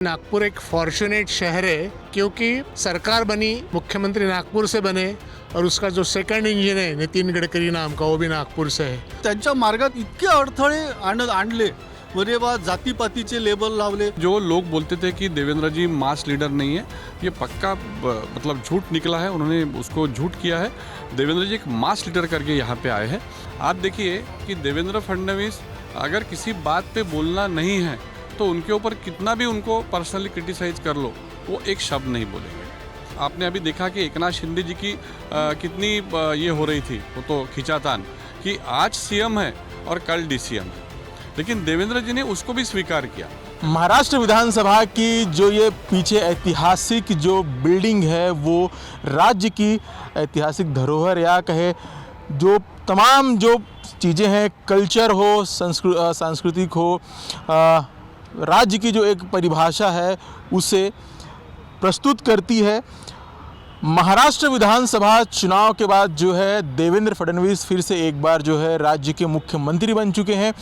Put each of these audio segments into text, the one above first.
नागपुर एक फॉर्च्यूनेट शहर है क्योंकि सरकार बनी, मुख्यमंत्री नागपुर से बने और उसका जो सेकंड इंजिन है नितिन गडकरी नाम का, वो भी नागपुर से है। त्यांच्या मार्गात इतके अडथळे आणले, म्हणजे बा जातीपातीचे लेबल लावले। जो लोग बोलते थे कि देवेंद्र जी मास लीडर नहीं है, ये पक्का मतलब झूठ निकला है। उन्होंने उसको झूठ किया है। देवेंद्र जी एक मास लीडर करके यहाँ पे आए हैं। आप देखिए कि देवेंद्र फडणवीस अगर किसी बात पे बोलना नहीं है तो उनके ऊपर कितना भी उनको पर्सनली क्रिटिसाइज कर लो, वो एक शब्द नहीं बोलेंगे। आपने अभी देखा कि एकनाथ शिंदे जी की कितनी ये हो रही थी, वो तो खींचातान कि आज सीएम है और कल डीसीएम है, लेकिन देवेंद्र जी ने उसको भी स्वीकार किया। महाराष्ट्र विधानसभा की जो ये पीछे ऐतिहासिक जो बिल्डिंग है, वो राज्य की ऐतिहासिक धरोहर या कहे जो तमाम जो चीज़ें हैं, कल्चर हो, सांस्कृतिक हो, राज्य की जो एक परिभाषा है उसे प्रस्तुत करती है। महाराष्ट्र विधानसभा चुनाव के बाद जो है देवेंद्र फडणवीस फिर से एक बार जो है राज्य के मुख्यमंत्री बन चुके हैं।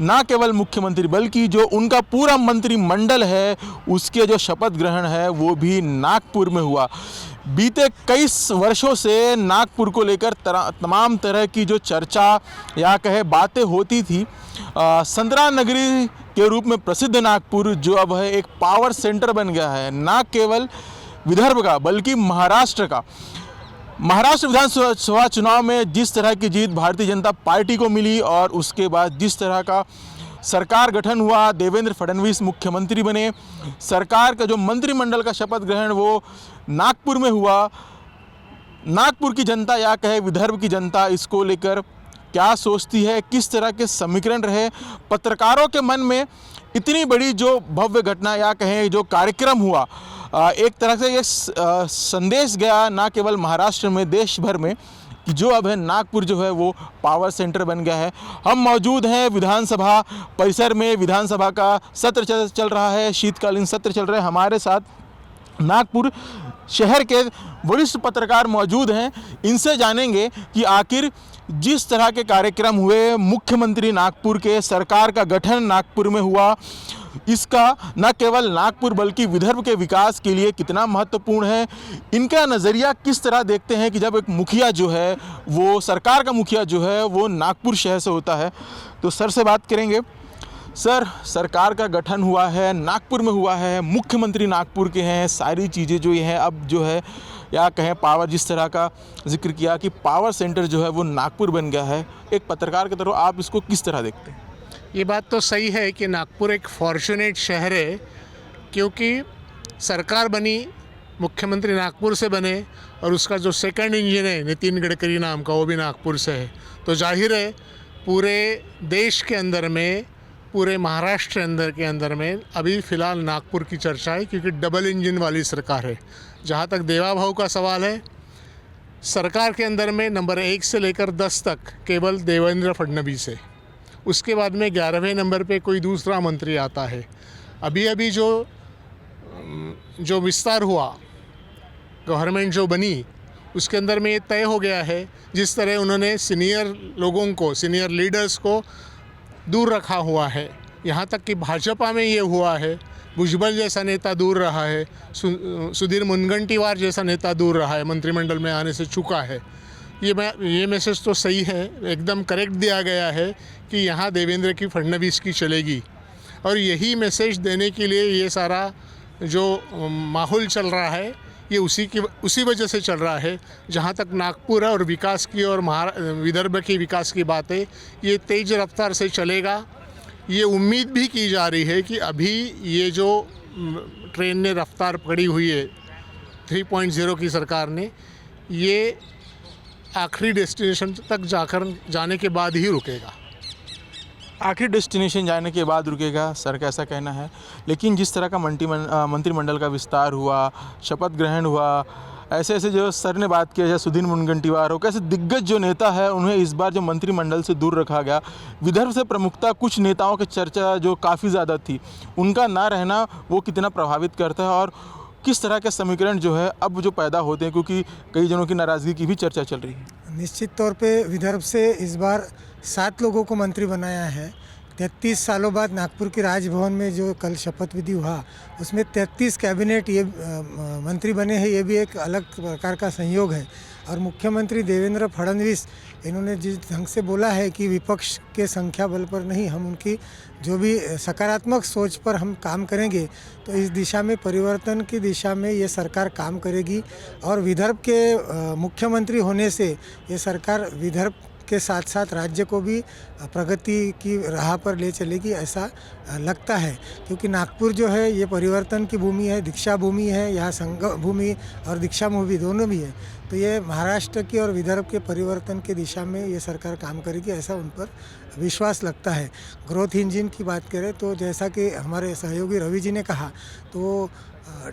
ना केवल मुख्यमंत्री बल्कि जो उनका पूरा मंत्रिमंडल है उसके जो शपथ ग्रहण है वो भी नागपुर में हुआ। बीते कई वर्षों से नागपुर को लेकर तमाम तरह की जो चर्चा या कहे बातें होती थी। संतरा नगरी के रूप में प्रसिद्ध नागपुर जो अब है एक पावर सेंटर बन गया है, ना केवल विदर्भ का बल्कि महाराष्ट्र का। महाराष्ट्र विधानसभा चुनाव में जिस तरह की जीत भारतीय जनता पार्टी को मिली और उसके बाद जिस तरह का सरकार गठन हुआ, देवेंद्र फडणवीस मुख्यमंत्री बने, सरकार का जो मंत्रिमंडल का शपथ ग्रहण वो नागपुर में हुआ। नागपुर की जनता या कहे विदर्भ की जनता इसको लेकर क्या सोचती है, किस तरह के समीकरण रहे, पत्रकारों के मन में इतनी बड़ी जो भव्य घटना या कहें जो कार्यक्रम हुआ, एक तरह से ये संदेश गया ना केवल महाराष्ट्र में, देश भर में कि जो अब है नागपुर जो है वो पावर सेंटर बन गया है। हम मौजूद हैं विधानसभा परिसर में। विधानसभा का सत्र चल रहा है, शीतकालीन सत्र चल रहे हैं। हमारे साथ नागपुर शहर के वरिष्ठ पत्रकार मौजूद हैं। इनसे जानेंगे कि आखिर जिस तरह के कार्यक्रम हुए, मुख्यमंत्री नागपुर के, सरकार का गठन नागपुर में हुआ, इसका न केवल नागपुर बल्कि विदर्भ के विकास के लिए कितना महत्वपूर्ण है, इनका नज़रिया किस तरह देखते हैं कि जब एक मुखिया जो है वो सरकार का मुखिया जो है वो नागपुर शहर से होता है। तो सर से बात करेंगे। सर, सरकार का गठन हुआ है, नागपुर में हुआ है, मुख्यमंत्री नागपुर के हैं, सारी चीज़ें जो ये हैं अब जो है या कहें पावर, जिस तरह का जिक्र किया कि पावर सेंटर जो है वो नागपुर बन गया है, एक पत्रकार की तरह आप इसको किस तरह देखते हैं? ये बात तो सही है कि नागपुर एक फॉर्च्यूनेट शहर है क्योंकि सरकार बनी, मुख्यमंत्री नागपुर से बने और उसका जो सेकंड इंजन है नितिन गडकरी नाम का, वो भी नागपुर से है। तो जाहिर है पूरे देश के अंदर में, पूरे महाराष्ट्र के अंदर में अभी फ़िलहाल नागपुर की चर्चा है क्योंकि डबल इंजन वाली सरकार है। जहाँ तक देवा भाव का सवाल है, सरकार के अंदर में नंबर 1 से लेकर 10 तक केवल देवेंद्र फडणवीस है। उसके बाद में 11वें नंबर पे कोई दूसरा मंत्री आता है। अभी जो विस्तार हुआ, गवर्नमेंट जो बनी, उसके अंदर में ये तय हो गया है जिस तरह उन्होंने सीनियर लोगों को, सीनियर लीडर्स को दूर रखा हुआ है। यहाँ तक कि भाजपा में ये हुआ है, भुजबल जैसा नेता दूर रहा है, सुधीर मुनगंटीवार जैसा नेता दूर रहा है, मंत्रिमंडल में आने से चुका है। ये मैसेज तो सही है, एकदम करेक्ट दिया गया है कि यहाँ देवेंद्र की फडणवीस की चलेगी। और यही मैसेज देने के लिए ये सारा जो माहौल चल रहा है ये उसी वजह से चल रहा है। जहाँ तक नागपुर और विकास की और विदर्भ की विकास की बात है, ये तेज़ रफ्तार से चलेगा। ये उम्मीद भी की जा रही है कि अभी ये जो ट्रेन ने रफ्तार पकड़ी हुई है 3.0 की सरकार ने, ये आखिरी डेस्टिनेशन तक जाने के बाद ही रुकेगा। आखिरी डेस्टिनेशन जाने के बाद रुकेगा, सर का ऐसा कहना है। लेकिन जिस तरह का मंत्रिमंडल का विस्तार हुआ, शपथ ग्रहण हुआ, ऐसे जो सर ने बात किया, जैसे सुधीर मुनगंटीवार हो, कैसे दिग्गज जो नेता है उन्हें इस बार जो मंत्रिमंडल से दूर रखा गया। विदर्भ से प्रमुखता कुछ नेताओं की चर्चा जो काफ़ी ज़्यादा थी, उनका ना रहना वो कितना प्रभावित करता है और किस तरह के समीकरण जो है अब जो पैदा होते हैं, क्योंकि कई जनों की नाराज़गी की भी चर्चा चल रही है। निश्चित तौर पे विदर्भ से इस बार 7 लोगों को मंत्री बनाया है 33 सालों बाद नागपुर के राजभवन में जो कल शपथ विधि हुआ उसमें 33 कैबिनेट ये मंत्री बने हैं, ये भी एक अलग प्रकार का संयोग है। और मुख्यमंत्री देवेंद्र फडणवीस इन्होंने जिस ढंग से बोला है कि विपक्ष के संख्या बल पर नहीं, हम उनकी जो भी सकारात्मक सोच पर हम काम करेंगे तो इस दिशा में, परिवर्तन की दिशा में ये सरकार काम करेगी। और विदर्भ के मुख्यमंत्री होने से ये सरकार विदर्भ के साथ साथ राज्य को भी प्रगति की राह पर ले चलेगी, ऐसा लगता है। क्योंकि नागपुर जो है ये परिवर्तन की भूमि है, दीक्षा भूमि है, यहाँ संघ भूमि और दीक्षा भूमि दोनों भी है। तो ये महाराष्ट्र की और विदर्भ के परिवर्तन की दिशा में ये सरकार काम करेगी, ऐसा उन पर विश्वास लगता है। ग्रोथ इंजन की बात करें तो जैसा कि हमारे सहयोगी रवि जी ने कहा, तो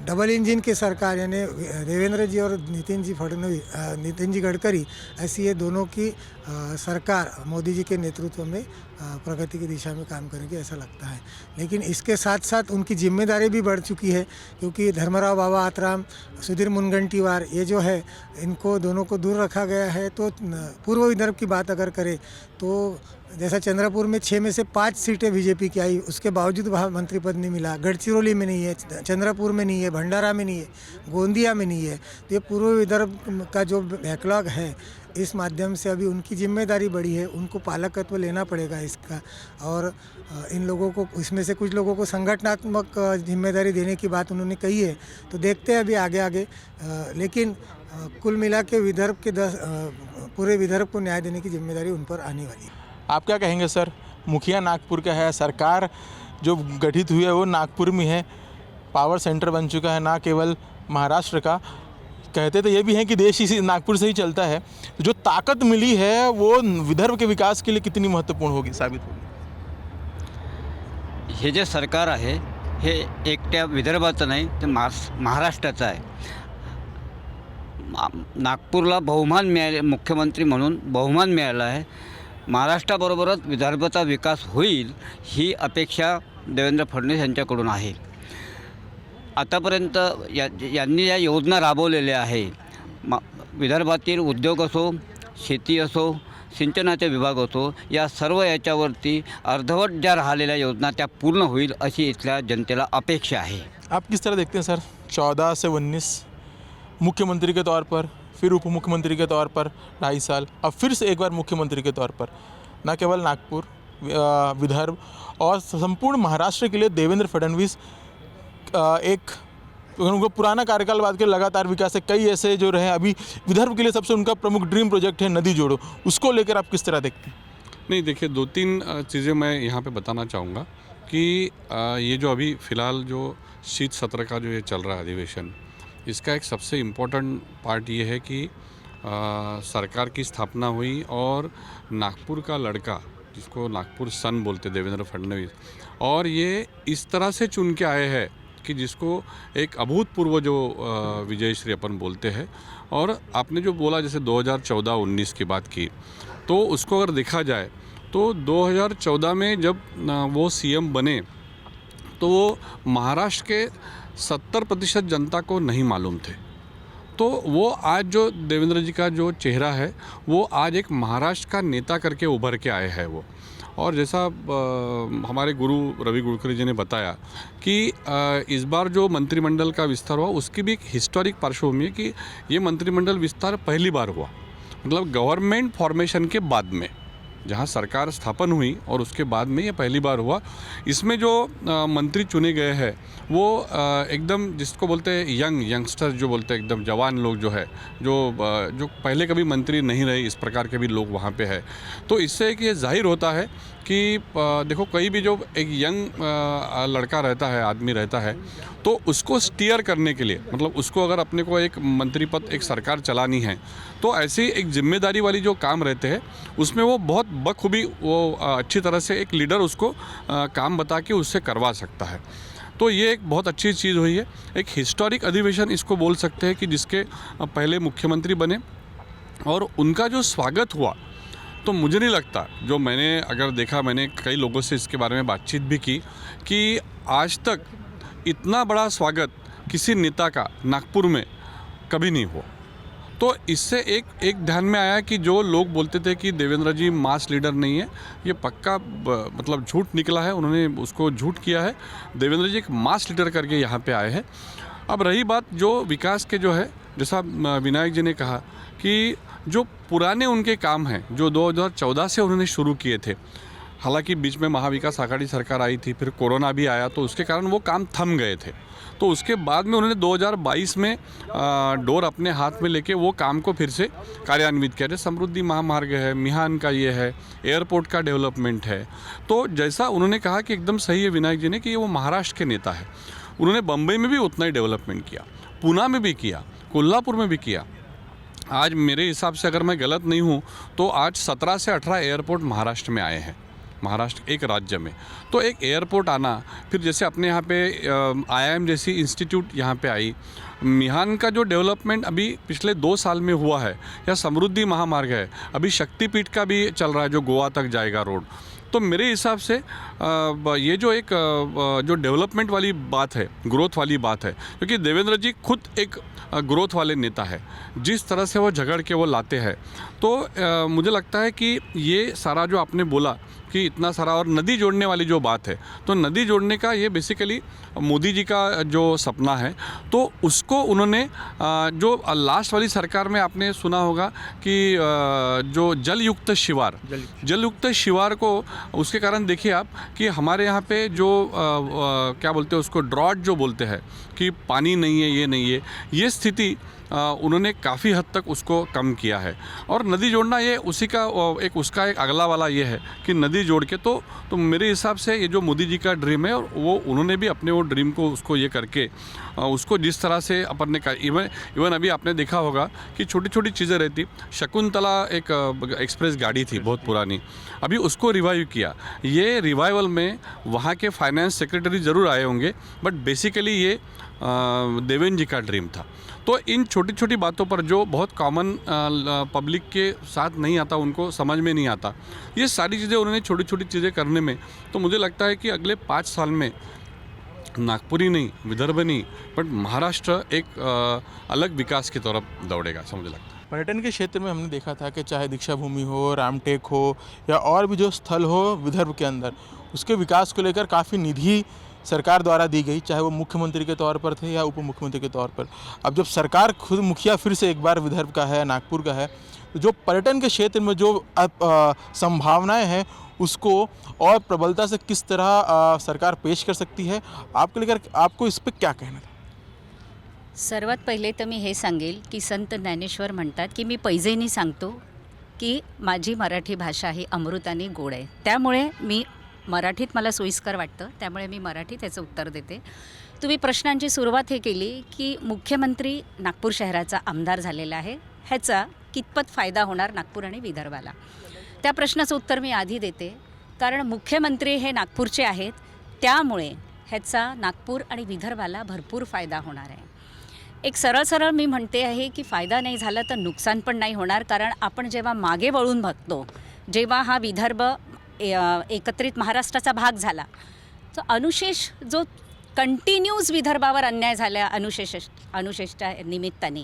डबल इंजन की सरकार यानी देवेंद्र जी और नितिन जी गडकरी, ऐसी ये दोनों की सरकार मोदी जी के नेतृत्व में प्रगति की दिशा में काम करेगी, ऐसा लगता है। लेकिन इसके साथ साथ उनकी जिम्मेदारी भी बढ़ चुकी है, क्योंकि धर्मराव बाबा आतराम, सुधीर मुनगंटीवार, ये जो है इनको दोनों को दूर रखा गया है। तो पूर्व विदर्भ की बात अगर करें तो जैसा चंद्रपुर में 6 में से 5 सीटें बीजेपी की आई, उसके बावजूद वहाँ मंत्री पद नहीं मिला। गढ़चिरौली में नहीं है, चंद्रपुर में नहीं है, भंडारा में नहीं है, गोंदिया में नहीं है। तो ये पूर्व विदर्भ का जो बैकलॉग है, इस माध्यम से अभी उनकी जिम्मेदारी बड़ी है, उनको पालकत्व लेना पड़ेगा इसका। और इन लोगों को, इसमें से कुछ लोगों को संगठनात्मक जिम्मेदारी देने की बात उन्होंने कही है, तो देखते हैं अभी आगे। लेकिन कुल मिला के विदर्भ के पूरे विदर्भ को न्याय देने की जिम्मेदारी उन पर आने वाली है। आप क्या कहेंगे सर? मुखिया नागपुर का है, सरकार जो गठित हुई है वो नागपुर में है, पावर सेंटर बन चुका है ना केवल महाराष्ट्र का, कहते तो ये भी हैं कि देश इसी नागपुर से ही चलता है। जो ताकत मिली है वो विदर्भ के विकास के लिए कितनी महत्वपूर्ण होगी, साबित होगी? हे जे सरकार आहे हे एकट्या विदर्भाचं नाही, ते महाराष्ट्राचं आहे। नागपूरला बहुमान मिळाले, मुख्यमंत्री म्हणून बहुमान मिळाला आहे। महाराष्ट्राबरोबरच विदर्भाचा विकास होईल ही अपेक्षा देवेंद्र फडणवीस यांच्याकडून आहे। आतापर्यंत यांनी या योजना राबवलेल्या आहे। विदर्भातील उद्योग असो, शेती असो, सिंचनाचे विभाग असो, या सर्व याच्यावरती अर्धवट ज्या राहिलेल्या योजना त्या पूर्ण होईल अशी इथल्या जनतेला अपेक्षा आहे। आप किस तरह देखते हैं सर, 14 से 19 मुख्यमंत्री के तौर पर, फिर उप मुख्यमंत्री के तौर पर 2.5 साल, अब फिर से एक बार मुख्यमंत्री के तौर पर, न केवल नागपुर, विदर्भ और संपूर्ण महाराष्ट्र के लिए देवेंद्र फडणवीस एक उनका पुराना कार्यकाल बाद के लगातार विकास है। कई ऐसे जो रहे, अभी विदर्भ के लिए सबसे उनका प्रमुख ड्रीम प्रोजेक्ट है नदी जोड़ो, उसको लेकर आप किस तरह देखते हैं? नहीं, देखिए 2-3 चीज़ें मैं यहाँ पे बताना चाहूँगा कि ये जो अभी फ़िलहाल जो शीत सत्र का जो ये चल रहा है अधिवेशन, इसका एक सबसे इम्पोर्टेंट पार्ट ये है कि सरकार की स्थापना हुई और नागपुर का लड़का, जिसको नागपुर सन बोलते देवेंद्र फडणवीस, और ये इस तरह से चुन के आए हैं कि जिसको एक अभूतपूर्व जो विजयश्री अपन बोलते हैं। और आपने जो बोला जैसे 2014-19 की बात की, तो उसको अगर देखा जाए तो 2014 में जब वो सीएम बने तो वो महाराष्ट्र के 70% जनता को नहीं मालूम थे। तो वो आज जो देवेंद्र जी का जो चेहरा है वो आज एक महाराष्ट्र का नेता करके उभर के आए हैं वो। और जैसा हमारे गुरु रवि गुड़करी जी ने बताया कि इस बार जो मंत्रिमंडल का विस्तार हुआ उसकी भी एक हिस्टोरिक पार्श्वभूमि है कि ये मंत्रिमंडल विस्तार पहली बार हुआ, मतलब गवर्नमेंट फॉर्मेशन के बाद में, जहाँ सरकार स्थापन हुई और उसके बाद में ये पहली बार हुआ। इसमें जो मंत्री चुने गए हैं वो एकदम जिसको बोलते हैं यंगस्टर जो बोलते हैं, एकदम जवान लोग जो है, जो पहले कभी मंत्री नहीं रहे, इस प्रकार के भी लोग वहाँ पे है। तो इससे एक ये जाहिर होता है कि देखो कहीं भी जो एक यंग लड़का रहता है, आदमी रहता है, तो उसको स्टीयर करने के लिए, मतलब उसको अगर अपने को एक मंत्री पद, एक सरकार चलानी है, तो ऐसी एक जिम्मेदारी वाली जो काम रहते हैं उसमें वो बहुत बखूबी वो अच्छी तरह से एक लीडर उसको काम बता के उससे करवा सकता है। तो ये एक बहुत अच्छी चीज़ हुई है, एक हिस्टोरिक अधिवेशन इसको बोल सकते हैं कि जिसके पहले मुख्यमंत्री बने और उनका जो स्वागत हुआ, तो मुझे नहीं लगता, जो मैंने अगर देखा, मैंने कई लोगों से इसके बारे में बातचीत भी की कि आज तक इतना बड़ा स्वागत किसी नेता का नागपुर में कभी नहीं हुआ। तो इससे एक ध्यान में आया कि जो लोग बोलते थे कि देवेंद्र जी मास लीडर नहीं है, ये पक्का मतलब झूठ निकला है, उन्होंने उसको झूठ किया है। देवेंद्र जी एक मास लीडर करके यहाँ पे आए हैं। अब रही बात जो विकास के जो है, जैसा विनायक जी ने कहा कि जो पुराने उनके काम हैं जो 2014 से उन्होंने शुरू किए थे, हालांकि बीच में महाविकास आघाड़ी सरकार आई थी, फिर कोरोना भी आया तो उसके कारण वो काम थम गए थे। तो उसके बाद में उन्होंने 2022 में डोर अपने हाथ में लेके वो काम को फिर से कार्यान्वित किया। जैसे समृद्धि महामार्ग है, मिहान का ये है, एयरपोर्ट का डेवलपमेंट है। तो जैसा उन्होंने कहा कि एकदम सही है विनायक जी ने कि वो महाराष्ट्र के नेता है। उन्होंने बम्बई में भी उतना ही डेवलपमेंट किया, पूना में भी किया, कोल्हापुर में भी किया। आज मेरे हिसाब से अगर मैं गलत नहीं हूँ तो आज 17 से 18 एयरपोर्ट महाराष्ट्र में आए हैं, महाराष्ट्र एक राज्य में। तो एक एयरपोर्ट आना, फिर जैसे अपने यहाँ पे IIM जैसी इंस्टीट्यूट यहाँ पे आई, मिहान का जो डेवलपमेंट अभी पिछले 2 साल में हुआ है, या समृद्धि महामार्ग है, अभी शक्तिपीठ का भी चल रहा है जो गोवा तक जाएगा रोड। तो मेरे हिसाब से ये जो एक जो डेवलपमेंट वाली बात है, ग्रोथ वाली बात है, क्योंकि देवेंद्र जी खुद एक ग्रोथ वाले नेता है, जिस तरह से वो झगड़ के वो लाते हैं। तो मुझे लगता है कि ये सारा जो आपने बोला कि इतना सारा, और नदी जोड़ने वाली जो बात है, तो नदी जोड़ने का ये बेसिकली मोदी जी का जो सपना है, तो उसको उन्होंने जो लास्ट वाली सरकार में आपने सुना होगा कि जो जलयुक्त शिवार को, उसके कारण देखिए आप कि हमारे यहाँ पे जो क्या बोलते हैं उसको, ड्रॉट जो बोलते हैं कि पानी नहीं है, ये नहीं है, ये स्थिति उन्होंने काफ़ी हद तक उसको कम किया है। और नदी जोड़ना ये उसी का उसका एक अगला वाला ये है कि नदी जोड़ के तो मेरे हिसाब से ये जो मोदी जी का ड्रीम है, और वो उन्होंने भी अपने वो ड्रीम को उसको ये करके उसको जिस तरह से अपन ने इवन अभी आपने देखा होगा कि छोटी छोटी चीज़ें रहती। शकुंतला एक एक्सप्रेस गाड़ी थी बहुत पुरानी, अभी उसको रिवाइव किया। ये रिवाइवल में वहाँ के फाइनेंस सेक्रेटरी ज़रूर आए होंगे, बट बेसिकली ये देवेंद्र जी का ड्रीम था। तो इन छोटी छोटी बातों पर जो बहुत कॉमन पब्लिक के साथ नहीं आता, उनको समझ में नहीं आता, ये सारी चीज़ें उन्होंने छोटी छोटी चीज़ें करने में, तो मुझे लगता है कि अगले 5 साल में नागपुर ही नहीं, विदर्भ नहीं, बट महाराष्ट्र एक अलग विकास की तरफ दौड़ेगा, ऐसा मुझे लगता है। पर्यटन के क्षेत्र में हमने देखा था कि चाहे दीक्षा भूमि हो, रामटेक हो, या और भी जो स्थल हो विदर्भ के अंदर, उसके विकास को लेकर काफ़ी निधि सरकार द्वारा दी गई, चाहे वो मुख्यमंत्री के तौर पर थे या उप मुख्यमंत्री के तौर पर। अब जब सरकार खुद मुखिया फिर से एक बार विदर्भ का है, नागपुर का है, तो जो पर्यटन के क्षेत्र में जो संभावनाएं हैं उसको और प्रबलता से किस तरह सरकार पेश कर सकती है, आपको लेकर आपको इस पर क्या कहना था? सर्वात पहिले तर मी हे सांगेल की संत ज्ञानेश्वर म्हणतात की मी पैजेनी सांगतो की माझी मराठी भाषा ही अमृताने गोड आहे, त्यामुळे मी मराठीत मला सोयीस्कर वाटतं, त्यामुळे मी मराठीत याचं उत्तर देते। तुम्ही प्रश्नांची सुरुवात हे केली की मुख्यमंत्री नागपूर शहराचा आमदार झालेला आहे, ह्याचा कितपत फायदा होणार नागपूर आणि विदर्भाला, त्या प्रश्नाचं उत्तर मी आधी देते। कारण मुख्यमंत्री हे नागपूरचे आहेत, त्यामुळे ह्याचा नागपूर आणि विदर्भाला भरपूर फायदा होणार आहे। एक सरळ मी म्हणते आहे की फायदा नाही झाला तर नुकसान पण नाही होणार, कारण आपण जेव्हा मागे वळून बघतो, जेव्हा हा विदर्भ एकत्रित महाराष्ट्राचा भाग झाला, तो अनुशेष जो कंटिन्यूज विदर्भावर अन्याय झाला अनुशेषच्या निमित्ताने,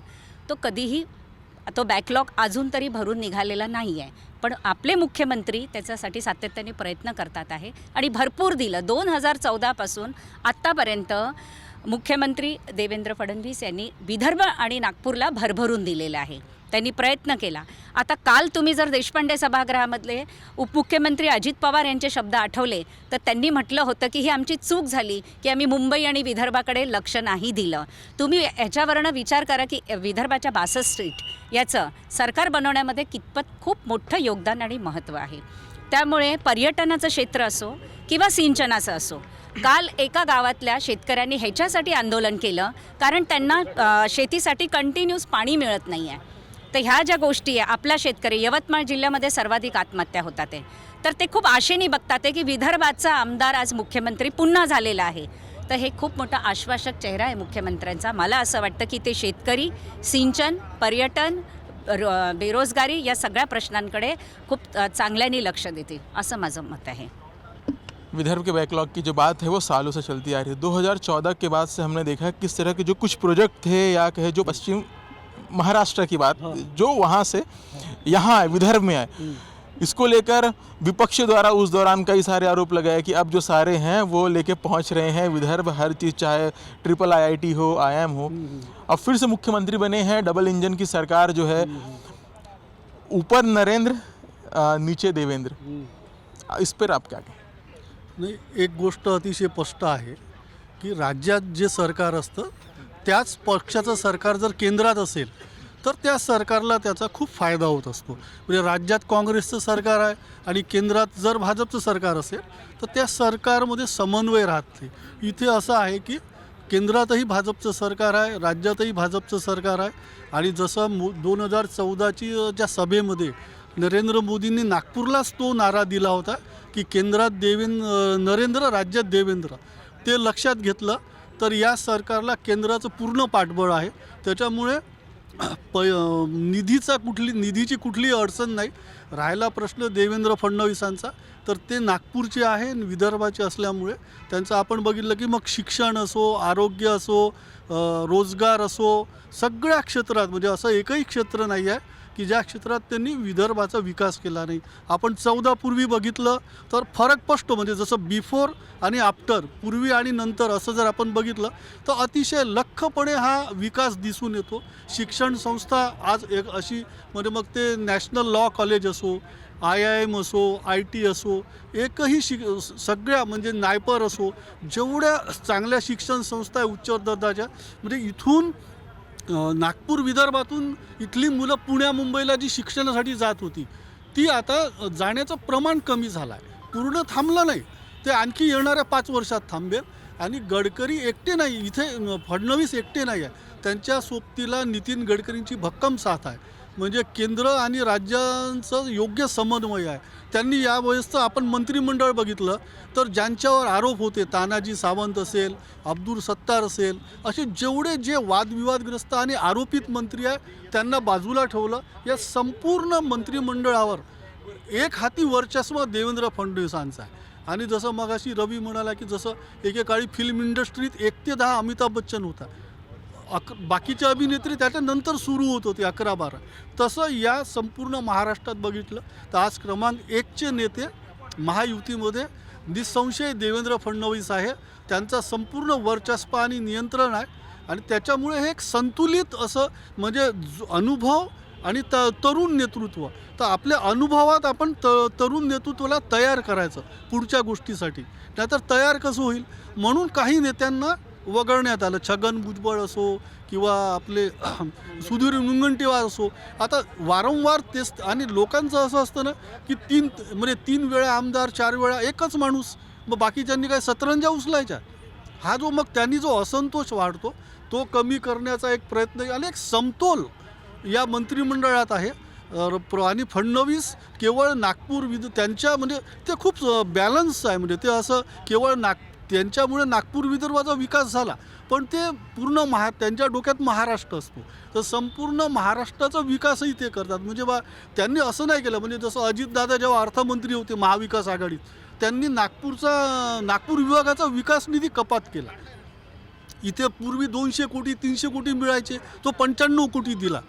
तो कधीही तो बॅकलॉग अजून तरी भरून निघालेला नाही आहे। पण आपले मुख्यमंत्री त्याच्यासाठी सातत्याने प्रयत्न करतात आहे आणि भरपूर दिलं। 2014 पासून आत्तापर्यंत मुख्यमंत्री देवेंद्र फडणवीस यांनी विदर्भ आणि नागपूरला भरभरून दिलेलं आहे, त्यांनी प्रयत्न केला। आता काल तुम्ही जर देशपांडे सभागृहामधले उपमुख्यमंत्री अजित पवार यांचे शब्द आठवले तर त्यांनी म्हटलं होतं की ही आमची चूक झाली की आम्ही मुंबई आणि विदर्भाकडे लक्ष नाही दिलं। तुम्ही याच्यावरनं विचार करा की विदर्भाच्या 62 सीट याचं सरकार बनवण्यामध्ये कितपत खूप मोठं योगदान आणि महत्त्व आहे। त्यामुळे पर्यटनाचं क्षेत्र असो किंवा सिंचनाचं असो, काल एका गावातल्या शेतकऱ्यांनी ह्याच्यासाठी आंदोलन केलं कारण त्यांना शेतीसाठी कंटिन्यूस पाणी मिळत नाही आहे। तर ह्या ज्या गोष्टी आहे, आपला शेतकरी यवतमाळ जिल्ह्यामध्ये सर्वाधिक आत्महत्या होतात आहे, तर ते खूप आशेने बघतात आहे की विदर्भाचा आमदार आज मुख्यमंत्री पुन्हा झालेला आहे। तर हे खूप मोठा आश्वासक चेहरा आहे मुख्यमंत्र्यांचा। मला असं वाटतं की ते शेतकरी, सिंचन, पर्यटन, बेरोजगारी या सगळ्या प्रश्नांकडे खूप चांगल्याने लक्ष देतील, असं माझं मत आहे। विदर्भ के बैकलॉग की जो बात है वो सालों से चलती आ रही है। 2014 के बाद से हमने देखा किस तरह के जो कुछ प्रोजेक्ट थे या कहे जो पश्चिम महाराष्ट्र की बात, जो वहाँ से यहाँ आए, विदर्भ में आए, इसको लेकर विपक्ष द्वारा उस दौरान कई सारे आरोप लगाए कि अब जो सारे हैं वो लेके पहुंच रहे हैं विदर्भ, हर चीज़, चाहे ट्रिपल IIT हो, IIM हो। अब फिर से मुख्यमंत्री बने हैं, डबल इंजन की सरकार जो है, ऊपर नरेंद्र नीचे देवेंद्र, इस पर आप क्या कहें? नाही, एक गोष्ट अतिशय स्पष्ट आहे की राज्यात जे सरकार असतं त्याच पक्षाचं सरकार जर केंद्रात असेल तर त्या सरकारला त्याचा खूप फायदा होत असतो. म्हणजे राज्यात काँग्रेसचं सरकार आहे आणि केंद्रात जर भाजपचं सरकार असेल तर त्या सरकारमध्ये समन्वय राहत नाही. इथे असं आहे की केंद्रातही भाजपचं सरकार आहे, राज्यातही भाजपचं सरकार आहे. आणि जसं 2014ची ज्या सभेमध्ये नरेंद्र मोदींनी नागपूरलाच तो नारा दिला होता की केंद्रात नरेंद्र, राज्यात देवेंद्र, ते लक्षात घेतलं तर या सरकारला केंद्राचं पूर्ण पाठबळ आहे. त्याच्यामुळे निधीची कुठलीही अडचण नाही. राहिला प्रश्न देवेंद्र फडणवीसांचा, तर ते नागपूरचे आहे आणि विदर्भाचे असल्यामुळे त्यांचं आपण बघितलं की मग शिक्षण असो, आरोग्य असो, रोजगार असो, सगळ्या क्षेत्रात, म्हणजे असं एकही क्षेत्र नाही आहे की ज्या क्षेत्रात त्यांनी विदर्भाचा विकास केला नाही. आपण 14 पूर्वी बघितलं तर फरक स्पष्ट, म्हणजे जसं बिफोर आणि आफ्टर, पूर्वी आणि नंतर असं जर आपण बघितलं तर अतिशय लख्खपणे हा विकास दिसून येतो. शिक्षण संस्था आज एक अशी, म्हणजे मग ते नॅशनल लॉ कॉलेज असो, IIM असो, IT असो, एकही सगळ्या, म्हणजे नायपर असो, जेवढ्या चांगल्या शिक्षण संस्था आहे उच्च दर्जाच्या, म्हणजे इथून नागपूर विदर्भातून इथली मुलं पुण्या मुंबईला जी शिक्षणासाठी जात होती ती आता जाण्याचं प्रमाण कमी झालं आहे. पूर्ण थांबलं नाही, ते आणखी येणाऱ्या 5 वर्षात थांबेल. आणि गडकरी एकटे नाही, इथे फडणवीस एकटे नाही आहे, त्यांच्या सोबतीला नितीन गडकरींची भक्कम साथ आहे. म्हणजे केंद्र आणि राज्यांचं योग्य समन्वय आहे. त्यांनी यावेळेसचं आपण मंत्रिमंडळ बघितलं तर ज्यांच्यावर आरोप होते, तानाजी सावंत असेल, अब्दुल सत्तार असेल, असे जेवढे जे वादविवादग्रस्त आणि आरोपित मंत्री आहे त्यांना बाजूला ठेवलं. या संपूर्ण मंत्रिमंडळावर एक हाती वर्चस्व देवेंद्र फडणवीसांचं आहे. आणि जसं मगाशी रवी म्हणाला की जसं एकेकाळी फिल्म इंडस्ट्रीत 1 ते 10 अमिताभ बच्चन होता, बाकीचे अभिनेत्री त्याच्यानंतर सुरू होत होते 11-12, तसं या संपूर्ण महाराष्ट्रात बघितलं तर आज क्रमांक 1चे नेते महायुतीमध्ये निसंशय देवेंद्र फडणवीस आहे. त्यांचा संपूर्ण वर्चस्व आणि नियंत्रण आहे. आणि त्याच्यामुळे हे एक संतुलित असं, म्हणजे अनुभव आणि तरुण नेतृत्व, तर आपल्या अनुभवात आपण तरुण नेतृत्वाला तयार करायचं पुढच्या गोष्टीसाठी. नाहीतर तयार कसं होईल म्हणून काही नेत्यांना वगळण्यात आलं. छगन भुजबळ असो किंवा आपले सुधीर मुनगंटीवार असो. आता वारंवार तेच, आणि लोकांचं असं असतं ना की 3 वेळा आमदार, 4 वेळा एकच माणूस, मग बाकीच्यांनी काय सतरंजा उचलायच्या. हा जो मग त्यांनी जो असंतोष वाढतो तो कमी करण्याचा एक प्रयत्न आणि एक समतोल या मंत्रिमंडळात आहे. आणि फडणवीस केवळ नागपूर त्यांच्या, म्हणजे ते खूप बॅलन्स आहे. म्हणजे ते असं केवळ त्यांच्यामुळे नागपूर विदर्भाचा विकास झाला, पण ते पूर्ण त्यांच्या डोक्यात महाराष्ट्र असतो, तर संपूर्ण महाराष्ट्राचा विकासही ते करतात. म्हणजे त्यांनी असं नाही केलं, म्हणजे जसं अजितदादा जेव्हा अर्थमंत्री होते महाविकास आघाडीत, त्यांनी नागपूर विभागाचा विकास निधी कपात केला. इथे पूर्वी 200 कोटी 300 कोटी मिळायचे, तो 95 कोटी दिला.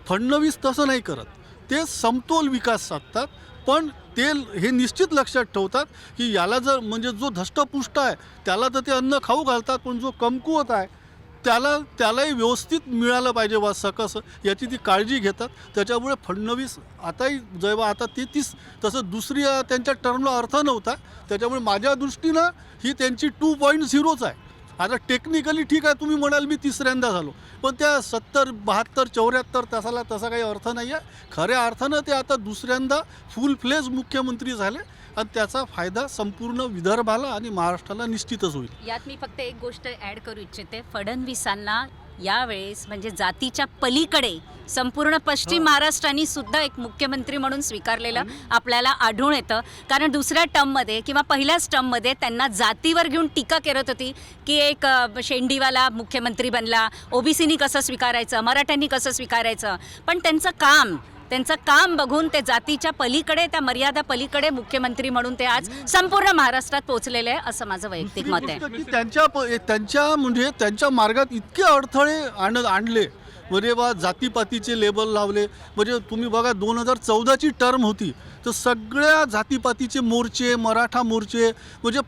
फडणवीस तसं नाही करत, ते समतोल विकास साधतात. पण ते हे निश्चित लक्षात ठेवतात की याला जर, म्हणजे जो धष्टपुष्ट आहे त्याला तर ते अन्न खाऊ घालतात, पण जो कमकुवत आहे त्यालाही व्यवस्थित मिळालं पाहिजे वा सकस, याची ती काळजी घेतात. त्याच्यामुळे फडणवीस जेव्हा आता ते तसं दुसरी त्यांच्या टर्मला अर्थ नव्हता, त्याच्यामुळे माझ्या दृष्टीनं ही त्यांची 2.0च आहे. आता टेक्निकली ठीक आहे, तुम्ही म्हणाल मी 3ऱ्यांदा झालो, पण त्या 70, 72, 74 तासाला तसा काही अर्थ नाही आहे. खऱ्या अर्थानं ते आता 2ऱ्यांदा फुल फ्लेज मुख्यमंत्री झाले आणि त्याचा फायदा संपूर्ण विदर्भाला आणि महाराष्ट्राला निश्चितच होईल. यात मी फक्त एक गोष्ट ॲड करू इच्छिते. फडणवीसांना यावेळेस म्हणजे जातीच्या पलीकडे संपूर्ण पश्चिम महाराष्ट्राने सुद्धा एक मुख्यमंत्री म्हणून स्वीकारलेलं आपल्याला आढळून येतं. कारण दुसऱ्या टर्ममध्ये किंवा पहिल्याच टर्ममध्ये त्यांना जातीवर घेऊन टीका करत होती की एक शेंडीवाला मुख्यमंत्री बनला, OBCनी कसं स्वीकारायचं, मराठ्यांनी कसं स्वीकारायचं. पण त्यांचं काम बघून ते जातीच्या पलीकडे, त्या मर्यादा पलीकडे मुख्यमंत्री म्हणून ते आज संपूर्ण महाराष्ट्रात पोहोचलेले आहे, असं माझं वैयक्तिक मत आहे. त्यांच्या म्हणजे त्यांच्या मार्गात इतके अडथळे आणले म्हणजे बा जातीपातीचे लेबल लावले. म्हणजे तुम्ही बघा 2014ची टर्म होती तर सगळ्या जातीपातीचे मोर्चे, मराठा मोर्चे, म्हणजे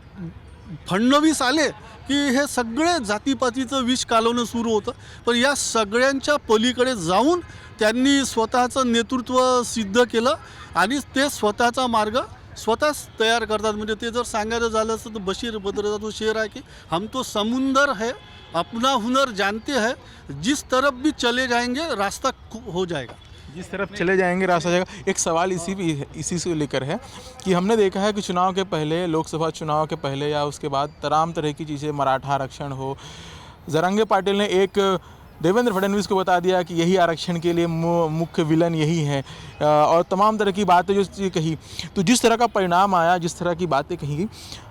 फडणवीस आले की हे सगळे जातीपातीचं विष कालवणं सुरू होतं. पण या सगळ्यांच्या पलीकडे जाऊन त्यांनी स्वतःचं नेतृत्व सिद्ध केलं आणि ते स्वतःचा मार्ग स्वतःच तयार करतात. म्हणजे ते जर सांगायचं झालं असतं तर बशीर बद्र का तो शेर आहे की हम तो समुंदर है, अपना हुनर जानते हैं, जिस तरफ भी चले जाएंगे रास्ता हो जाएगा. जिस तरफ चले जाएंगे रास्ता जाएगा. एक सवाल इसी से लेकर है कि हमने देखा है कि चुनाव के पहले, लोकसभा चुनाव के पहले या उसके बाद तमाम तरह की चीज़ें, मराठा आरक्षण हो, जरंगे पाटिल ने एक देवेंद्र फडणवीस को बता दिया कि यही आरक्षण के लिए मुख्य विलन यही है, और तमाम तरह की बातें जो कही. तो जिस तरह का परिणाम आया, जिस तरह की बातें कही गई,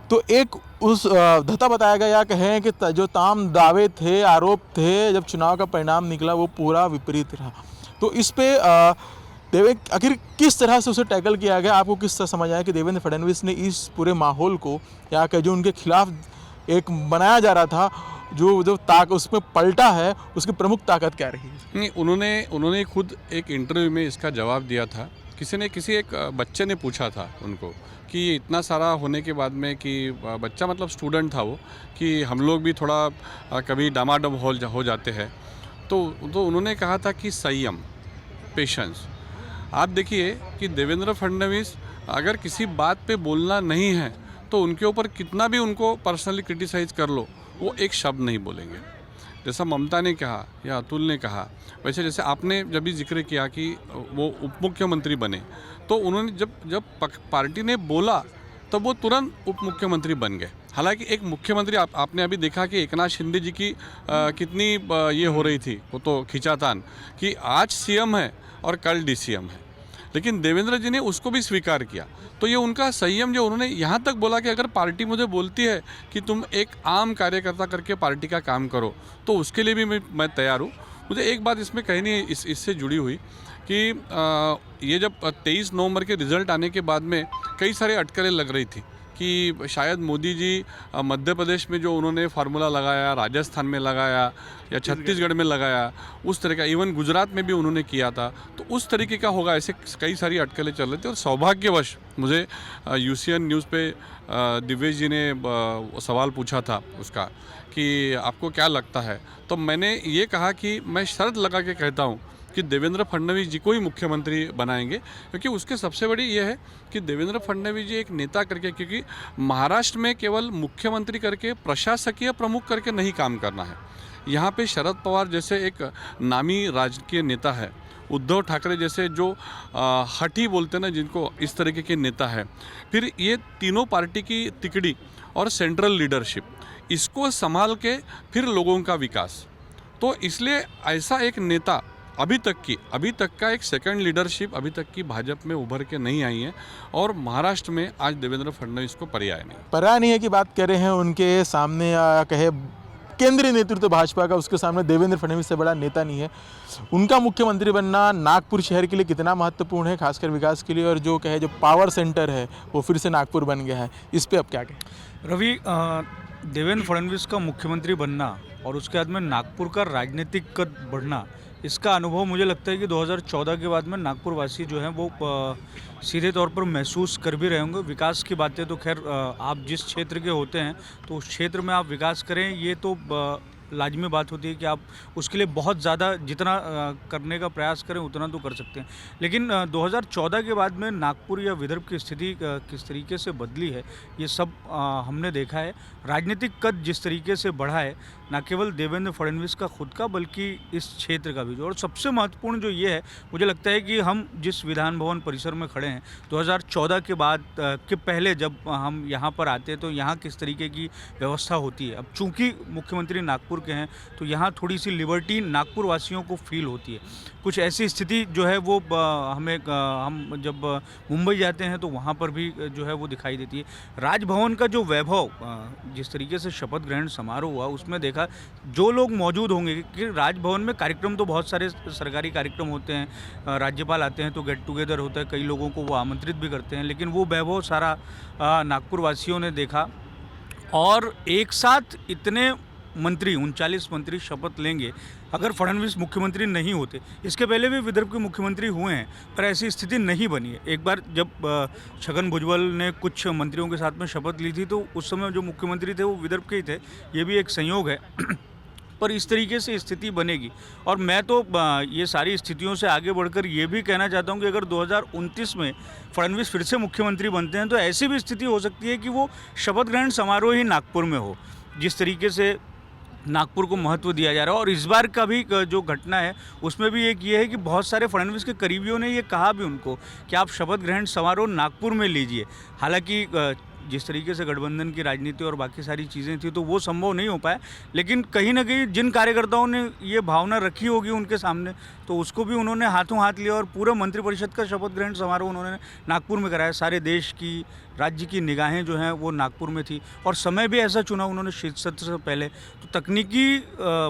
तो एक उस धता बताया गया या कहें कि जो ताम दावे थे, आरोप थे, जब चुनाव का परिणाम निकला वो पूरा विपरीत रहा. तो इस पे आखिर किस तरह से उसे टैकल किया गया? आपको किस तरह समझ आया कि देवेंद्र फडणवीस ने इस पूरे माहौल को, या कि जो उनके खिलाफ एक बनाया जा रहा था, जो उसमें पलटा है, उसकी प्रमुख ताकत क्या रही? नहीं, उन्होंने खुद एक इंटरव्यू में इसका जवाब दिया था. किसी एक बच्चे ने पूछा था उनको कि ये इतना सारा होने के बाद में, कि बच्चा मतलब स्टूडेंट था वो, कि हम लोग भी थोड़ा कभी डामाडोल हो जाते हैं. तो उन्होंने कहा था कि संयम, पेशेंस. आप देखिए कि देवेंद्र फडणवीस अगर किसी बात पे बोलना नहीं है तो उनके ऊपर कितना भी उनको पर्सनली क्रिटिसाइज़ कर लो, वो एक शब्द नहीं बोलेंगे. जैसा ममता ने कहा या अतुल ने कहा, वैसे जैसे आपने जब भी जिक्र किया कि वो उप मुख्यमंत्री बने, तो उन्होंने जब पार्टी ने बोला तब वो तुरंत उप मुख्यमंत्री बन गए. हालांकि एक मुख्यमंत्री आपने अभी देखा कि एकनाथ शिंदे जी की कितनी ये हो रही थी, वो तो खींचातान कि आज सीएम है और कल डीसीएम है, लेकिन देवेंद्र जी ने उसको भी स्वीकार किया. तो ये उनका संयम, जो उन्होंने यहाँ तक बोला कि अगर पार्टी मुझे बोलती है कि तुम एक आम कार्यकर्ता करके पार्टी का काम करो, तो उसके लिए भी मैं तैयार हूँ. मुझे एक बात इसमें कहनी है, इससे जुड़ी हुई, कि ये जब 23 नवंबर के रिज़ल्ट आने के बाद में कई सारे अटकलें लग रही थी कि शायद मोदी जी मध्य प्रदेश में जो उन्होंने फार्मूला लगाया, राजस्थान में लगाया या छत्तीसगढ़ में लगाया, उस तरह का, इवन गुजरात में भी उन्होंने किया था, तो उस तरीके का होगा, ऐसे कई सारी अटकलें चल रही थी. और सौभाग्यवश मुझे यूसीएन न्यूज़ पे दिव्येश जी ने सवाल पूछा था उसका कि आपको क्या लगता है, तो मैंने ये कहा कि मैं शर्त लगा के कहता हूँ कि देवेंद्र फडणवीस जी को ही मुख्यमंत्री बनाएंगे, क्योंकि उसके सबसे बड़ी ये है कि देवेंद्र फडणवीस जी एक नेता करके, क्योंकि महाराष्ट्र में केवल मुख्यमंत्री करके, प्रशासकीय प्रमुख करके नहीं काम करना है. यहाँ पे शरद पवार जैसे एक नामी राजकीय नेता है, उद्धव ठाकरे जैसे जो हठी बोलते हैं ना, जिनको, इस तरीके के नेता है, फिर ये तीनों पार्टी की तिकड़ी और सेंट्रल लीडरशिप, इसको संभाल के फिर लोगों का विकास. तो इसलिए ऐसा एक नेता अभी तक का एक सेकंड लीडरशिप अभी तक की भाजपा में उभर के नहीं आई है, और महाराष्ट्र में आज देवेंद्र फडणवीस को पर्याय नहीं है कि बात कर रहे हैं उनके सामने, कहे केंद्रीय नेतृत्व भाजपा का, उसके सामने देवेंद्र फडणवीस से बड़ा नेता नहीं है. उनका मुख्यमंत्री बनना नागपुर शहर के लिए कितना महत्वपूर्ण है, खासकर विकास के लिए, और जो कहे जो पावर सेंटर है वो फिर से नागपुर बन गया है, इस पर अब क्या कहें? रवि, देवेंद्र फडणवीस का मुख्यमंत्री बनना और उसके बाद में नागपुर का राजनीतिक कद बढ़ना, इसका अनुभव मुझे लगता है कि 2014 के बाद में नागपुर वासी जो हैं वो सीधे तौर पर महसूस कर भी रहे होंगे. विकास की बातें तो खैर आप जिस क्षेत्र के होते हैं तो उस क्षेत्र में आप विकास करें, ये तो लाजमी बात होती है कि आप उसके लिए बहुत ज़्यादा जितना करने का प्रयास करें उतना तो कर सकते हैं. लेकिन 2014 के बाद में नागपुर या विदर्भ की स्थिति किस तरीके से बदली है, ये सब हमने देखा है. राजनीतिक कद जिस तरीके से बढ़ा है, न केवल देवेंद्र फडणवीस का खुद का बल्कि इस क्षेत्र का भी. और सबसे महत्वपूर्ण जो ये है, मुझे लगता है कि हम जिस विधान भवन परिसर में खड़े हैं 2014 के बाद के पहले जब हम यहाँ पर आते हैं तो यहाँ किस तरीके की व्यवस्था होती है. अब चूँकि मुख्यमंत्री नागपुर के हैं तो यहाँ थोड़ी सी लिबर्टी नागपुर वासियों को फील होती है. कुछ ऐसी स्थिति जो है वो हम जब मुंबई जाते हैं तो वहाँ पर भी जो है वो दिखाई देती है. राजभवन का जो वैभव, जिस तरीके से शपथ ग्रहण समारोह हुआ, उसमें देखा जो लोग मौजूद होंगे कि राजभवन में कार्यक्रम तो बहुत सारे सरकारी कार्यक्रम होते हैं, राज्यपाल आते हैं तो गेट टुगेदर होता है, कई लोगों को वो आमंत्रित भी करते हैं, लेकिन वो वैभव सारा नागपुर वासियों ने देखा. और एक साथ इतने मंत्री 39 मंत्री शपथ लेंगे अगर फडणवीस मुख्यमंत्री नहीं होते। इसके पहले भी विदर्भ के मुख्यमंत्री हुए हैं पर ऐसी स्थिति नहीं बनी है। एक बार जब छगन भुजबल ने कुछ मंत्रियों के साथ में शपथ ली थी तो उस समय जो मुख्यमंत्री थे वो विदर्भ के ही थे। ये भी एक संयोग है पर इस तरीके से स्थिति बनेगी। और मैं तो ये सारी स्थितियों से आगे बढ़कर ये भी कहना चाहता हूँ कि अगर 2029 में फडणवीस फिर से मुख्यमंत्री बनते हैं तो ऐसी भी स्थिति हो सकती है कि वो शपथ ग्रहण समारोह ही नागपुर में हो। जिस तरीके से नागपुर को महत्व दिया जा रहा है और इस बार का भी जो घटना है उसमें भी एक ये है कि बहुत सारे फडणवीस के करीबियों ने ये कहा भी उनको कि आप शपथ ग्रहण समारोह नागपुर में लीजिए। हालांकि जिस तरीके से गठबंधन की राजनीति और बाकी सारी चीज़ें थी तो वो संभव नहीं हो पाया, लेकिन कहीं ना कहीं जिन कार्यकर्ताओं ने ये भावना रखी होगी उनके सामने तो उसको भी उन्होंने हाथों हाथ लिया और पूरा मंत्रिपरिषद का शपथ ग्रहण समारोह उन्होंने नागपुर में कराया। सारे देश की राज्य की निगाहें जो हैं वो नागपुर में थी और समय भी ऐसा चुना उन्होंने शीत सत्र से पहले। तो तकनीकी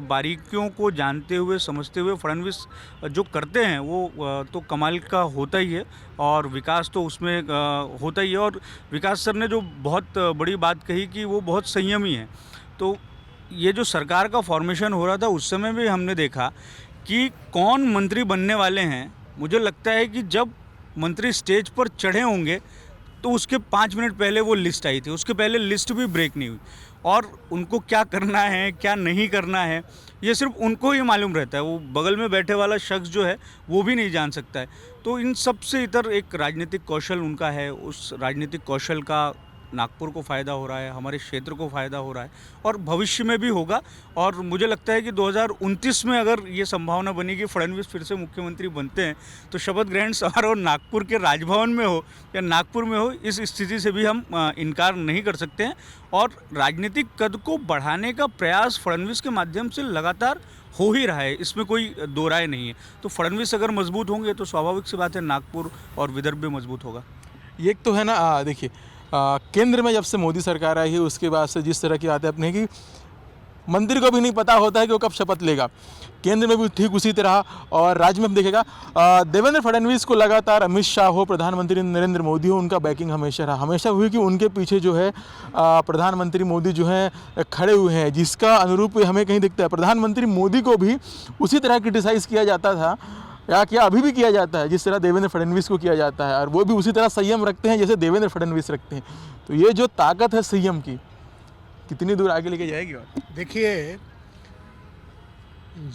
बारीकियों को जानते हुए समझते हुए फडणवीस जो करते हैं वो तो कमाल का होता ही है और विकास तो उसमें होता ही है। और विकास सर ने जो बहुत बड़ी बात कही कि वो बहुत संयमी है। तो ये जो सरकार का फॉर्मेशन हो रहा था उस समय भी हमने देखा कि कौन मंत्री बनने वाले हैं। मुझे लगता है कि जब मंत्री स्टेज पर चढ़े होंगे तो उसके 5 मिनट पहले वो लिस्ट आई थी, उसके पहले लिस्ट भी ब्रेक नहीं हुई और उनको क्या करना है क्या नहीं करना है ये सिर्फ उनको ही मालूम रहता है। वो बगल में बैठे वाला शख्स जो है वो भी नहीं जान सकता है। तो इन सब से इतर एक राजनीतिक कौशल उनका है, उस राजनीतिक कौशल का नागपुर को फ़ायदा हो रहा है, हमारे क्षेत्र को फ़ायदा हो रहा है और भविष्य में भी होगा। और मुझे लगता है कि 2029 में अगर ये संभावना बनी कि फडणवीस फिर से मुख्यमंत्री बनते हैं तो शपथ ग्रहण समारोह नागपुर के राजभवन में हो या नागपुर में हो, इस स्थिति से भी हम इनकार नहीं कर सकते हैं। और राजनीतिक कद को बढ़ाने का प्रयास फडणवीस के माध्यम से लगातार हो ही रहा है, इसमें कोई दो राय नहीं है। तो फडणवीस अगर मजबूत होंगे तो स्वाभाविक सी बात है नागपुर और विदर्भ भी मजबूत होगा। ये एक तो है ना, देखिए केंद्र में जब से मोदी सरकार आई है उसके बाद से जिस तरह की बातें अपने की मंत्री को भी नहीं पता होता है कि वो कब शपथ लेगा। केंद्र में भी ठीक उसी तरह और राज्य में हम देखेगा देवेंद्र फडणवीस को लगातार अमित शाह हो, प्रधानमंत्री नरेंद्र मोदी हो, उनका बैकिंग हमेशा रहा। हमेशा हुई कि उनके पीछे जो है प्रधानमंत्री मोदी जो हैं खड़े हुए हैं, जिसका अनुरूप हमें कहीं दिखता है। प्रधानमंत्री मोदी को भी उसी तरह क्रिटिसाइज़ किया जाता था या क्या अभी भी किया जाता है जिस तरह देवेंद्र फडणवीस को किया जाता है और वो भी उसी तरह संयम रखते हैं जैसे देवेंद्र फडणवीस रखते हैं। तो ये जो ताकत है संयम की कितनी दूर आगे लेके जाएगी। और देखिए,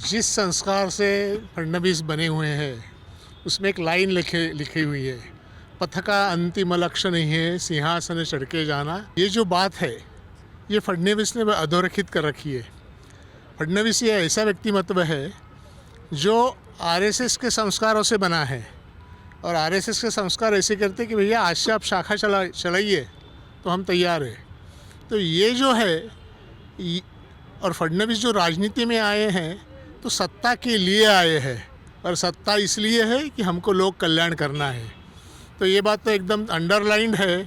जिस संस्कार से फडणवीस बने हुए हैं उसमें एक लाइन लिखी हुई है, पथ का अंतिम लक्ष्य नहीं है सिंहासन चढ़ के जाना। ये जो बात है ये फडणवीस ने अधोरेखित कर रखी है। फडणवीस ये ऐसा व्यक्तिमत्व है जो आरएसएस के संस्कारों से बना है और आरएसएस के संस्कार ऐसे करते कि भैया आज से आप शाखा चलाइए तो हम तैयार हैं। तो ये जो है और फडणवीस जो राजनीति में आए हैं तो सत्ता के लिए आए हैं और सत्ता इसलिए है कि हमको लोक कल्याण करना है। तो ये बात तो एकदम अंडरलाइंड है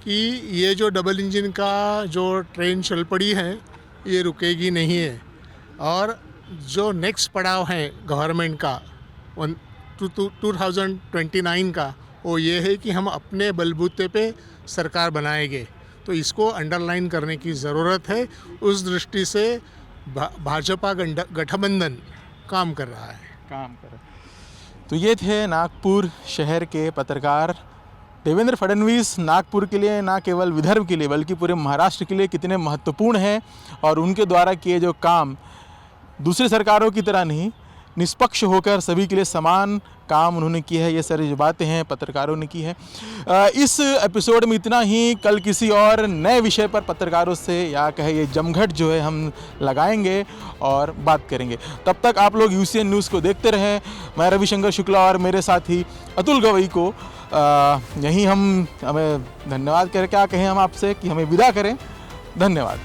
कि ये जो डबल इंजन का जो ट्रेन चल पड़ी है ये रुकेगी नहीं है। और जो नेक्स्ट पड़ाव है गवर्नमेंट का 2029 का वो ये है कि हम अपने बलबूते पे सरकार बनाएंगे। तो इसको अंडरलाइन करने की ज़रूरत है। उस दृष्टि से भाजपा गठबंधन काम कर रहा है। तो ये थे नागपुर शहर के पत्रकार देवेंद्र फडणवीस। नागपुर के लिए ना केवल विदर्भ के लिए बल्कि पूरे महाराष्ट्र के लिए कितने महत्वपूर्ण हैं और उनके द्वारा किए जो काम दूसरी सरकारों की तरह नहीं, निष्पक्ष होकर सभी के लिए समान काम उन्होंने किया है। ये सारी जो बातें हैं पत्रकारों ने की है। इस एपिसोड में इतना ही। कल किसी और नए विषय पर पत्रकारों से या कहे ये जमघट जो है हम लगाएंगे और बात करेंगे। तब तक आप लोग UCN न्यूज़ को देखते रहें। मैं रविशंकर शुक्ला और मेरे साथी अतुल गवई को यहीं हमें धन्यवाद कर क्या कहें हम आपसे कि हमें विदा करें। धन्यवाद।